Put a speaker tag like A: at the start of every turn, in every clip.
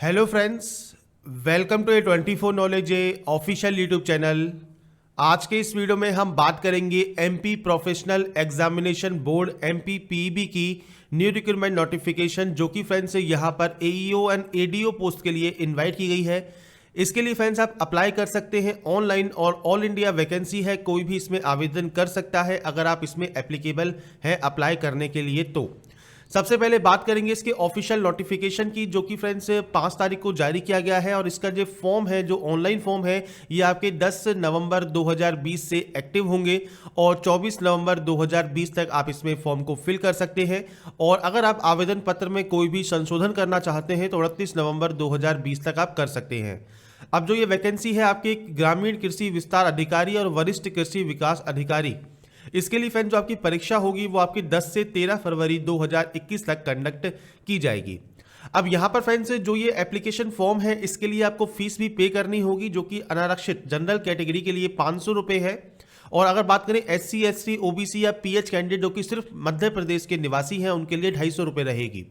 A: Hello friends, welcome to A24 knowledge official YouTube channel. आज के इस वीडियो में हम बात करेंगे MP professional examination board MPPEB की न्यू रिक्रूटमेंट नोटिफिकेशन, जो कि फ्रेंड्स यहाँ पर AEO एंड ADO पोस्ट के लिए इनवाइट की गई है। इसके लिए फ्रेंड्स आप अप्लाई कर सकते हैं ऑनलाइन और ऑल इंडिया वैकेंसी है, कोई भी इसमें आवेदन कर सकता है अगर आप इसमें एप्लीकेबल हैं अप्लाई करने के लिए। तो सबसे पहले बात करेंगे इसके ऑफिशियल नोटिफिकेशन की, जो कि फ्रेंड्स 5 तारीख को जारी किया गया है। और इसका जो फॉर्म है, जो ऑनलाइन फॉर्म है, ये आपके 10 नवंबर 2020 से एक्टिव होंगे और 24 नवंबर 2020 तक आप इसमें फॉर्म को फिल कर सकते हैं। और अगर आप आवेदन पत्र में कोई भी संशोधन करना चाहते हैं तो 38 नवंबर 2020 तक आप कर सकते हैं। अब जो ये वैकेंसी है आपके ग्रामीण कृषि विस्तार अधिकारी और वरिष्ठ कृषि विकास अधिकारी, इसके लिए फ्रेंड जो आपकी परीक्षा होगी वो आपकी 10 से 13 फरवरी 2021 तक कंडक्ट की जाएगी। अब यहाँ पर फ्रेंड्स जो ये एप्लीकेशन फॉर्म है, इसके लिए आपको फीस भी पे करनी होगी, जो कि अनारक्षित जनरल कैटेगरी के लिए 500 रुपये है। और अगर बात करें SC ST OBC या PH कैंडिडेट जो कि सिर्फ मध्य प्रदेश के निवासी हैं, उनके लिए 250 रुपये रहेगी।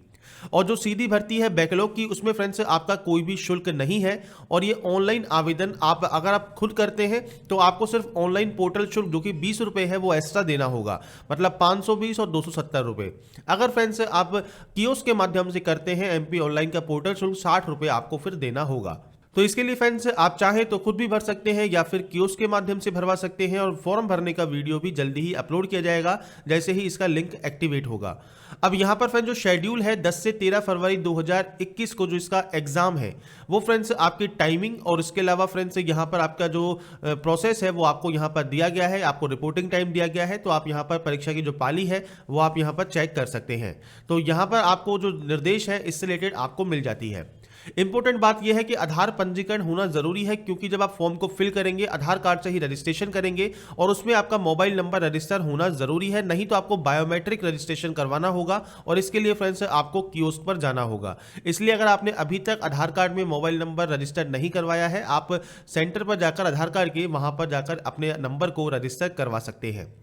A: और जो सीधी भर्ती है बैकलॉग की, उसमें फ्रेंड्स आपका कोई भी शुल्क नहीं है। और ये ऑनलाइन आवेदन आप अगर आप खुद करते हैं तो आपको सिर्फ ऑनलाइन पोर्टल शुल्क जो कि 20 रुपये है वो एक्स्ट्रा देना होगा, मतलब 520 और 270 रुपये। अगर फ्रेंड्स आप कियोस्क के माध्यम से करते हैं MP ऑनलाइन का पोर्टल शुल्क 60 रुपये आपको फिर देना होगा। तो इसके लिए फ्रेंड्स आप चाहें तो खुद भी भर सकते हैं या फिर कियोस्क के माध्यम से भरवा सकते हैं। और फॉर्म भरने का वीडियो भी जल्दी ही अपलोड किया जाएगा जैसे ही इसका लिंक एक्टिवेट होगा। अब यहाँ पर फ्रेंड्स जो शेड्यूल है 10 से 13 फरवरी 2021 को जो इसका एग्जाम है वो फ्रेंड्स आपकी टाइमिंग और इसके अलावा फ्रेंड्स यहाँ पर आपका जो प्रोसेस है वो आपको यहाँ पर दिया गया है, आपको रिपोर्टिंग टाइम दिया गया है। तो आप यहाँ पर परीक्षा की जो पाली है वो आप यहाँ पर चेक कर सकते हैं। तो यहाँ पर आपको जो निर्देश है इससे रिलेटेड आपको मिल जाती है। इंपॉर्टेंट बात यह है कि आधार पंजीकरण होना जरूरी है, क्योंकि जब आप फॉर्म को फिल करेंगे आधार कार्ड से ही रजिस्ट्रेशन करेंगे और उसमें आपका मोबाइल नंबर रजिस्टर होना जरूरी है, नहीं तो आपको बायोमेट्रिक रजिस्ट्रेशन करवाना होगा। और इसके लिए फ्रेंड्स आपको कियोस्क पर जाना होगा। इसलिए अगर आपने अभी तक आधार कार्ड में मोबाइल नंबर रजिस्टर नहीं करवाया है, आप सेंटर पर जाकर आधार कार्ड के वहां पर जाकर अपने नंबर को रजिस्टर करवा सकते हैं।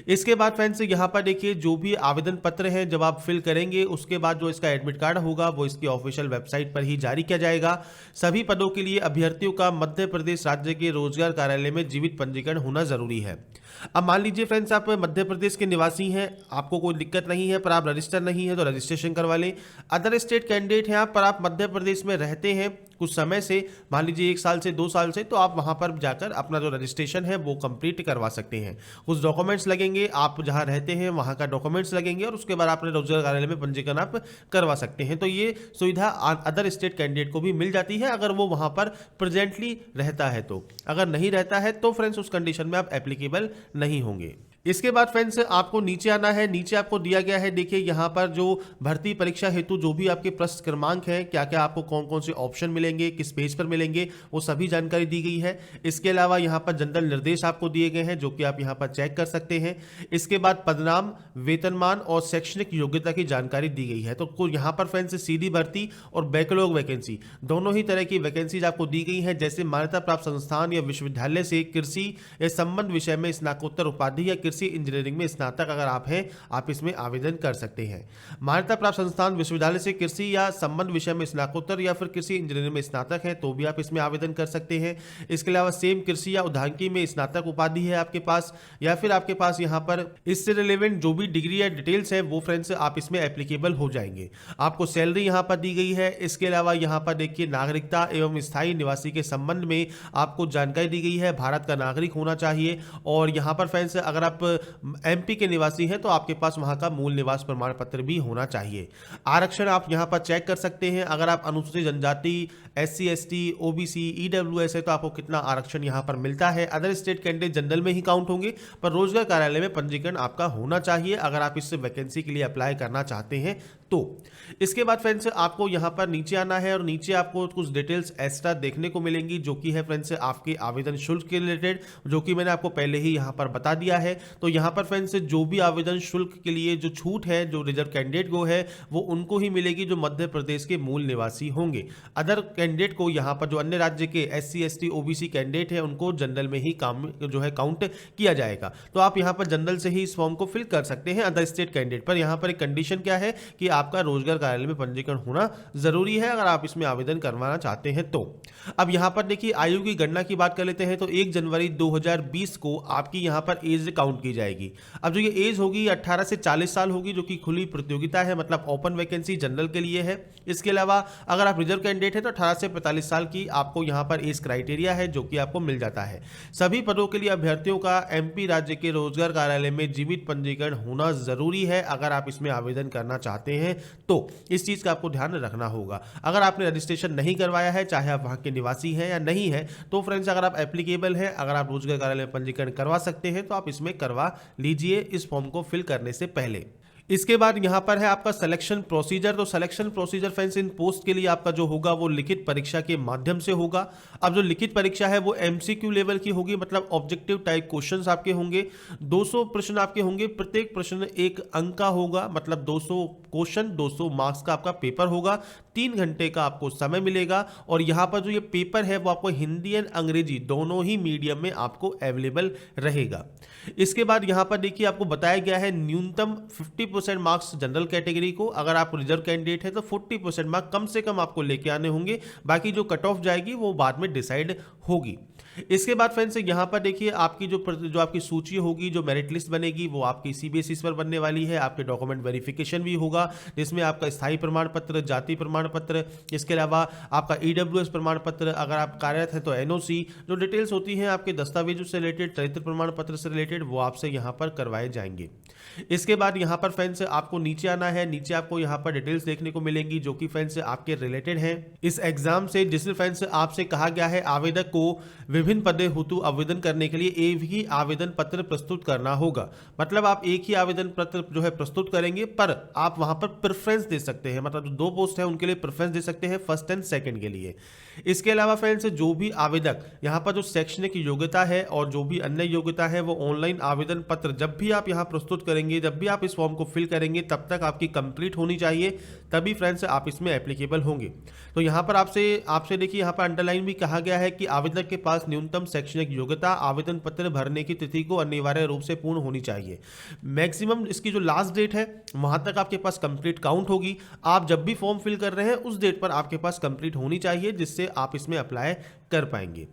A: इसके बाद फ्रेंड्स यहाँ पर देखिए, जो भी आवेदन पत्र है जब आप फिल करेंगे उसके बाद जो इसका एडमिट कार्ड होगा वो इसकी ऑफिशियल वेबसाइट पर ही जारी किया जाएगा। सभी पदों के लिए अभ्यर्थियों का मध्य प्रदेश राज्य के रोजगार कार्यालय में जीवित पंजीकरण होना जरूरी है। अब मान लीजिए फ्रेंड्स आप मध्य प्रदेश के निवासी हैं, आपको कोई दिक्कत नहीं है, पर आप रजिस्टर नहीं है तो रजिस्ट्रेशन करवा लें। अदर स्टेट कैंडिडेट हैं आप, पर आप मध्य प्रदेश में रहते हैं कुछ समय से, मान लीजिए 1 साल से 2 साल से, तो आप वहां पर जाकर अपना जो रजिस्ट्रेशन है वो कंप्लीट करवा सकते हैं। कुछ डॉक्यूमेंट्स लगेंगे, आप जहां रहते हैं वहां का डॉक्यूमेंट्स लगेंगे और उसके बाद अपने रोजगार कार्यालय में पंजीकरण आप करवा सकते हैं। तो ये सुविधा अदर स्टेट कैंडिडेट को भी मिल जाती है अगर वो वहां पर प्रेजेंटली रहता है। तो अगर नहीं रहता है तो फ्रेंड्स उस कंडीशन में आप एप्लीकेबल नहीं होंगे। इसके बाद फ्रेंड्स आपको नीचे आना है। नीचे आपको दिया गया है, देखिए यहाँ पर जो भर्ती परीक्षा हेतु जो भी आपके प्रश्न क्रमांक है, क्या क्या आपको कौन कौन से ऑप्शन मिलेंगे, किस पेज पर मिलेंगे, वो सभी जानकारी दी गई है। इसके अलावा यहाँ पर जनरल निर्देश आपको दिए गए हैं जो कि आप यहाँ पर चेक कर सकते हैं। इसके बाद पदनाम, वेतनमान और शैक्षणिक योग्यता की जानकारी दी गई है। तो यहाँ पर फ्रेंड्स सीधी भर्ती और बैकलॉग वैकेंसी दोनों ही तरह की वैकेंसीज आपको दी गई है। जैसे मान्यता प्राप्त संस्थान या विश्वविद्यालय से कृषि या संबंध विषय में स्नातकोत्तर उपाधि या कृषि इंजीनियरिंग में स्नातक अगर आप हैं, आप इसमें आवेदन कर सकते हैं। मान्यता प्राप्त संस्थान विश्वविद्यालय से कृषि या संबंध विषय में स्नातकोत्तर या फिर कृषि इंजीनियरिंग में स्नातक है तो भी आप इसमें आवेदन कर सकते हैं। इसके अलावा सेम कृषि या उद्यानिकी में स्नातक उपाधि है आपके पास, या फिर आपके पास यहाँ पर इससे रिलेवेंट जो भी डिग्री या डिटेल्स है वो फ्रेंड्स आप इसमें एप्लीकेबल हो जाएंगे। आपको सैलरी यहाँ पर दी गई है। इसके अलावा यहाँ पर देखिए नागरिकता एवं स्थायी निवासी के संबंध में आपको जानकारी दी गई है, भारत का नागरिक होना चाहिए। और यहाँ पर फ्रेंड्स अगर आप MP के निवासी हैं तो आपके पास वहां का मूल निवास प्रमाण पत्र भी होना चाहिए। आरक्षण आप यहां पर चेक कर सकते हैं। अगर आप अनुसूचित जनजाति, SC ST OBC EWS है तो आपको कितना आरक्षण यहां पर मिलता है। अदर स्टेट कैंडिडेट जनरल में ही काउंट होंगे, पर रोजगार कार्यालय में पंजीकरण आपका होना चाहिए अगर आप इस वैकेंसी के लिए अप्लाई करना चाहते हैं तो। इसके बाद फ्रेंड्स आपको यहां पर नीचे आना है और नीचे आपको कुछ डिटेल्स एक्स्ट्रा देखने को मिलेंगी जो कि है फ्रेंड्स आपके आवेदन शुल्क के रिलेटेड, जो कि मैंने आपको पहले ही यहां पर बता दिया है। तो यहां पर फ्रेंड्स जो भी आवेदन शुल्क के लिए जो छूट है जो रिजर्व कैंडिडेट को है वो उनको ही मिलेगी जो मध्य प्रदेश के मूल निवासी होंगे। अदर कैंडिडेट को यहाँ पर जो अन्य राज्य के SC ST OBC कैंडिडेट है उनको जनरल में ही काम जो है काउंट किया जाएगा। तो आप यहाँ पर जनरल से ही इस फॉर्म को फिल कर सकते हैं। अदर स्टेट कैंडिडेट पर यहाँ पर एक कंडीशन क्या है कि आपका रोजगार कार्यालय में पंजीकरण होना जरूरी है अगर आप इसमें आवेदन करवाना चाहते हैं तो। अब यहाँ पर देखिए आयु की गणना की बात कर लेते हैं तो 1 जनवरी 2020 को आपकी यहाँ पर एज काउंट की जाएगी। अब जो ये एज होगी 18 से 40 साल होगी, जो कि खुली प्रतियोगिता है, मतलब ओपन वैकेंसी जनरल के लिए है। इसके अलावा अगर आप रिजर्व कैंडिडेट है तो 18 से 45 साल की आपको यहाँ पर एज क्राइटेरिया है, जो कि आपको मिल जाता है। सभी पदों के लिए अभ्यर्थियों का एमपी राज्य के रोजगार कार्यालय में जीवित पंजीकरण होना जरूरी है अगर आप इसमें आवेदन करना चाहते हैं तो। इस चीज का आपको ध्यान रखना होगा। अगर आपने रजिस्ट्रेशन नहीं करवाया है, चाहे आप वहां के निवासी हैं या नहीं है, तो फ्रेंड्स अगर आप एप्लीकेबल है, अगर आप रोजगार कार्यालय में पंजीकरण करवा सकते हैं तो आप इसमें करवा लीजिए इस फॉर्म को फिल करने से पहले। इसके बाद यहां पर है आपका सिलेक्शन प्रोसीजर। तो सिलेक्शन प्रोसीजर फ्रेंड्स इन पोस्ट के लिए आपका जो होगा वो लिखित परीक्षा के माध्यम से होगा। अब जो लिखित परीक्षा है वो एमसीक्यू लेवल की होगी, मतलब ऑब्जेक्टिव टाइप क्वेश्चंस आपके होंगे। 200 प्रश्न आपके होंगे, प्रत्येक प्रश्न 1 अंक का होगा, मतलब 200 क्वेश्चन 200 मार्क्स का आपका पेपर होगा। 3 घंटे का आपको समय मिलेगा और यहाँ पर जो ये पेपर है वो आपको हिंदी एंड अंग्रेजी दोनों ही मीडियम में आपको अवेलेबल रहेगा। इसके बाद यहाँ पर देखिए आपको बताया गया है न्यूनतम 50% मार्क्स जनरल कैटेगरी को, अगर आप रिजर्व कैंडिडेट है तो 40% मार्क्स कम से कम आपको लेके आने होंगे। बाकी जो कट ऑफ जाएगी वो बाद में डिसाइड होगी। इसके बाद फ्रेंड्स यहाँ पर देखिए आपकी जो आपकी सूची होगी, जो मेरिट लिस्ट बनेगी वो आपकी सीबीएसई पर बनने वाली है। आपके डॉक्यूमेंट वेरिफिकेशन भी होगा जिसमें आपका स्थायी प्रमाण पत्र, जाति प्रमाण पत्र, इसके अलावा आपका ईडब्ल्यूएस प्रमाण पत्र, अगर आप कार्यरत है तो एनओसी, जो डिटेल्स होती हैं आपके दस्तावेजों से रिलेटेड, चरित्र प्रमाण पत्र से रिलेटेड, वो आपसे यहाँ पर करवाए जाएंगे। इसके बाद यहाँ पर फ्रेंड्स आपको नीचे आना है। नीचे आपको यहाँ पर डिटेल्स देखने को मिलेंगी जो कि फ्रेंड्स आपके रिलेटेड हैं इस एग्जाम से, जिसमें फ्रेंड्स आपसे कहा गया है आवेदक को विभिन्न पदों हेतु आवेदन करने के लिए एक ही आवेदन पत्र प्रस्तुत करना होगा। मतलब आप एक ही आवेदन पत्र जो है प्रस्तुत करेंगे, पर आप वहां पर प्रेफरेंस दे सकते हैं, मतलब जो 2 पोस्ट है उनके लिए प्रेफरेंस दे सकते हैं, फर्स्ट एंड सेकंड के लिए। इसके अलावा फ्रेंड्स जो भी आवेदक यहाँ पर जो शैक्षणिक योग्यता है और जो भी अन्य योग्यता है वो ऑनलाइन आवेदन पत्र जब भी आप यहाँ प्रस्तुत करेंगे, जब भी आप इस फॉर्म को फिल करेंगे, तब तक आपकी कंप्लीट होनी चाहिए, तभी फ्रेंड्स आप इसमें एप्लीकेबल होंगे। तो यहाँ पर आपसे देखिए यहाँ पर अंडरलाइन भी कहा गया है कि आवेदक के पास न्यूनतम शैक्षणिक योग्यता आवेदन पत्र भरने की तिथि को अनिवार्य रूप से पूर्ण होनी चाहिए। मैक्सिमम इसकी जो लास्ट डेट है वहां तक आपके पास कंप्लीट काउंट होगी। आप जब भी फॉर्म फिल कर रहे हैं उस डेट पर आपके पास कंप्लीट होनी चाहिए, जिससे आप इसमें अप्लाई कर पाएंगे।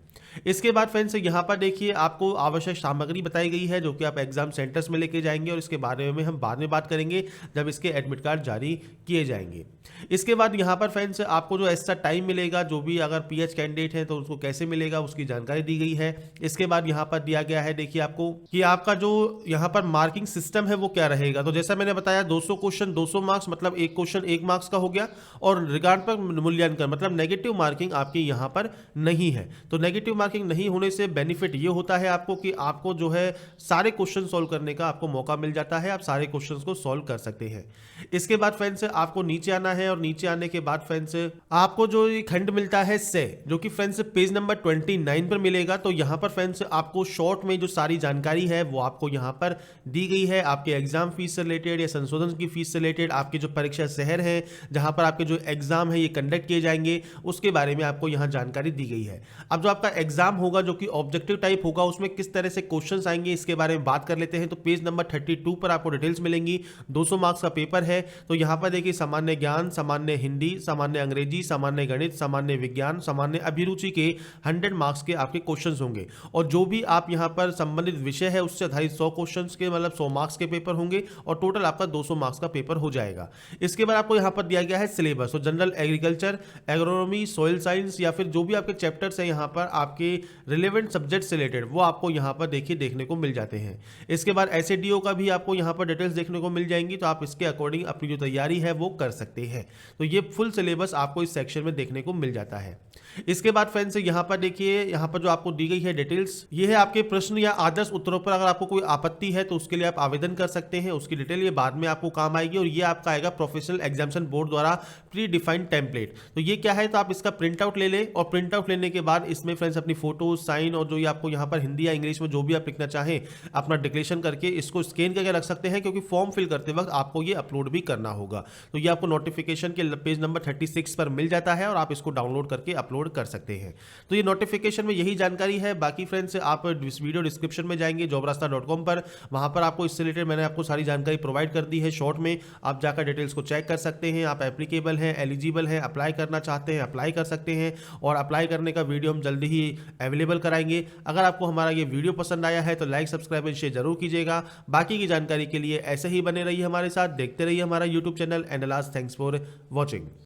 A: इसके बाद फ्रेंड्स यहाँ पर देखिए आपको आवश्यक सामग्री बताई गई है जो कि आप एग्जाम सेंटर्स में लेके जाएंगे, और इसके बारे में हम बाद में बात करेंगे जब इसके एडमिट कार्ड जारी किए जाएंगे। इसके बाद यहाँ पर फ्रेंड्स आपको जो एक्स्ट्रा टाइम मिलेगा, जो भी अगर पीएच कैंडिडेट है तो उसको कैसे मिलेगा उसकी जानकारी दी गई है। इसके बाद यहाँ पर दिया गया है देखिए आपको कि आपका जो यहाँ पर मार्किंग सिस्टम है वो क्या रहेगा। तो जैसा मैंने बताया 200 क्वेश्चन 200 मार्क्स, मतलब एक क्वेश्चन 1 मार्क्स का हो गया, और ऋणात्मक मूल्यांकन मतलब नेगेटिव मार्किंग आपकी यहाँ पर नहीं है। तो नेगेटिव मार्किंग नहीं होने से बेनिफिट ये होता है आपको कि आपको जो है सारे क्वेश्चन सॉल्व करने का आपको मौका मिल जाता है, आप सारे क्वेश्चंस को सॉल्व कर सकते हैं। इसके बाद फ्रेंड्स आपको नीचे आना है, और नीचे आने के बाद फ्रेंड्स आपको जो ये खंड मिलता है से, जो कि फ्रेंड्स पेज नंबर 29 पर मिलेगा। तो यहाँ पर फ्रेंड्स आपको शॉर्ट में जो सारी जानकारी है वो आपको यहाँ पर दी गई है, आपके एग्जाम फीस से रिलेटेड या संशोधन की फीस से रिलेटेड, आपके जो परीक्षा शहर है जहां पर आपके जो एग्जाम है ये कंडक्ट किए जाएंगे उसके बारे में आपको यहाँ जानकारी दी गई है। अब जो आपका एग्जाम होगा जो कि ऑब्जेक्टिव टाइप होगा, उसमें किस तरह से क्वेश्चंस आएंगे इसके बारे में बात कर लेते हैं। तो पेज नंबर 32 पर आपको डिटेल्स मिलेंगी। 200 मार्क्स का पेपर है। तो यहाँ पर देखिए सामान्य ज्ञान, सामान्य हिंदी, सामान्य अंग्रेजी, सामान्य गणित, सामान्य विज्ञान, सामान्य अभिरुचि के 100 मार्क्स के आपके क्वेश्चंस होंगे, और जो भी आप यहाँ पर संबंधित विषय है उससे आधारित 100 क्वेश्चंस के मतलब 100 मार्क्स के पेपर होंगे, और टोटल आपका 200 मार्क्स का पेपर हो जाएगा। इसके बाद आपको यहाँ पर दिया गया है सिलेबस। तो general agriculture, agronomy, soil science या फिर जो भी आपके चैप्टर्स है यहाँ पर आपके रिलेवेंट सब्जेक्ट से रिलेटेड वो आपको यहाँ पर देखिए देखने को मिल जाते हैं। इसके बाद एसएडीओ का भी आपको यहाँ पर डिटेल्स देखने को मिल जाएंगी, तो आप इसके अकॉर्डिंग अपनी जो तैयारी है वो कर सकते हैं। तो ये फुल सिलेबस आपको इस सेक्शन में देखने को मिल जाता है। इसके बाद फ्रेंड्स यहाँ पर देखिए यहाँ पर जो आपको दी गई है डिटेल्स, ये है आपके प्रश्न या आदर्श उत्तरों पर अगर आपको कोई आपत्ति है तो उसके लिए आप आवेदन कर सकते हैं। उसकी डिटेल ये बाद में आपको काम आएगी, और ये आपका आएगा प्रोफेशनल एग्जामिनेशन बोर्ड द्वारा प्री डिफाइंड टेम्पलेट। तो ये क्या है, तो आप इसका प्रिंट आउट ले लें, और प्रिंट आउट लेने के बाद इसमें फ्रेंड्स अपनी फोटो, साइन और जो ये आपको यहाँ पर हिंदी या इंग्लिश में जो भी आप लिखना चाहें अपना डिक्लेरेशन करके इसको स्कैन करके रख सकते हैं, क्योंकि फॉर्म फिल करते वक्त आपको ये अपलोड भी करना होगा। तो ये आपको नोटिफिकेशन के पेज नंबर 36 पर मिल जाता है और आप इसको डाउनलोड करके अपलोड कर सकते हैं। तो ये नोटिफिकेशन में यही जानकारी है। बाकी फ्रेंड्स आप इस वीडियो डिस्क्रिप्शन में जाएंगे jobrasta.com पर, वहां पर आपको इससे रिलेटेड मैंने आपको सारी जानकारी प्रोवाइड कर दी है शॉर्ट में। आप जाकर डिटेल्स को चेक कर सकते हैं। आप एप्लीकेबल हैं, एलिजिबल हैं, अप्लाई करना चाहते हैं, अप्लाई कर सकते हैं और अप्लाई करने का वीडियो हम जल्दी ही अवेलेबल कराएंगे। अगर आपको हमारा ये वीडियो पसंद आया है तो लाइक, सब्सक्राइब एंड शेयर जरूर कीजिएगा। बाकी की जानकारी के लिए ऐसे ही बने रहिए हमारे साथ, देखते रहिए हमारा YouTube channel and last thanks for watching.